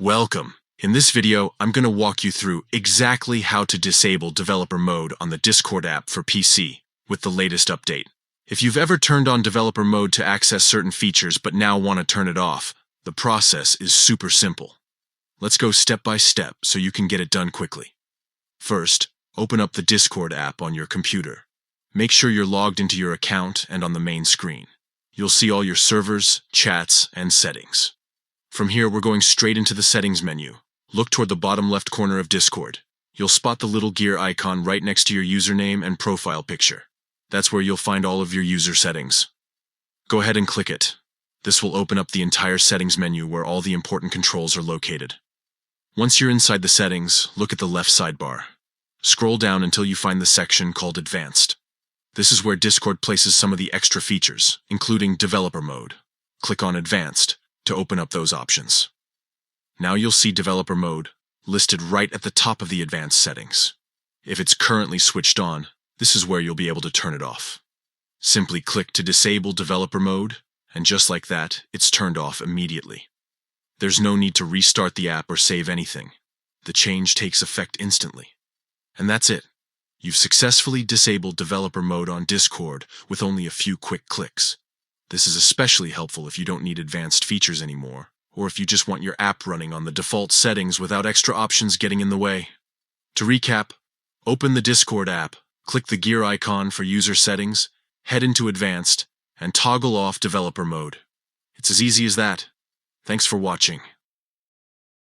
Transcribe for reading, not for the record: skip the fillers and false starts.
Welcome. In this video, I'm going to walk you through exactly how to disable developer mode on the Discord app for PC with the latest update. If you've ever turned on developer mode to access certain features but now want to turn it off, the process is super simple. Let's go step by step so you can get it done quickly. First, open up the Discord app on your computer. Make sure you're logged into your account and on the main screen. You'll see all your servers, chats, and settings. From here, we're going straight into the settings menu. Look toward the bottom left corner of Discord. You'll spot the little gear icon right next to your username and profile picture. That's where you'll find all of your user settings. Go ahead and click it. This will open up the entire settings menu where all the important controls are located. Once you're inside the settings, look at the left sidebar. Scroll down until you find the section called Advanced. This is where Discord places some of the extra features, including developer mode. Click on Advanced to open up those options. Now you'll see developer mode listed right at the top of the advanced settings. If it's currently switched on, this is where you'll be able to turn it off. Simply click to disable developer mode, and just like that, it's turned off immediately. There's no need to restart the app or save anything. The change takes effect instantly. And that's it. You've successfully disabled developer mode on Discord with only a few quick clicks. This is especially helpful if you don't need advanced features anymore, or if you just want your app running on the default settings without extra options getting in the way. To recap, open the Discord app, click the gear icon for user settings, head into Advanced, and toggle off developer mode. It's as easy as that. Thanks for watching.